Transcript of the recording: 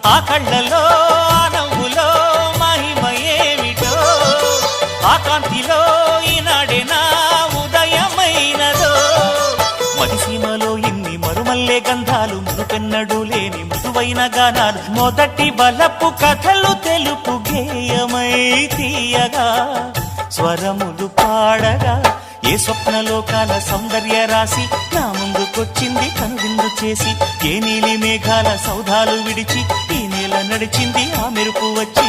ఆ కళ్ళలో ఆ నవ్వులో మహిమ ఏమిటో ఆ కాంతిలో ఈనాడే నా ఉదయమైనదో మదిసీమలో ఇన్ని మరుమల్లే గంధాలు మునుపెన్నడు లేని మృదువైన గానాలు మొదటి బలపు కథలు తెలుపు గేయమై తీయగా స్వరములు పాడగా ఏ స్వప్నలోకాల సౌందర్య రాశి నా ముందుకొచ్చింది కనువిందు చేసి ఏ నీలి మేఘాల సౌధాలు విడిచి ఈ నేల నడిచింది ఆ మెరుపు వచ్చి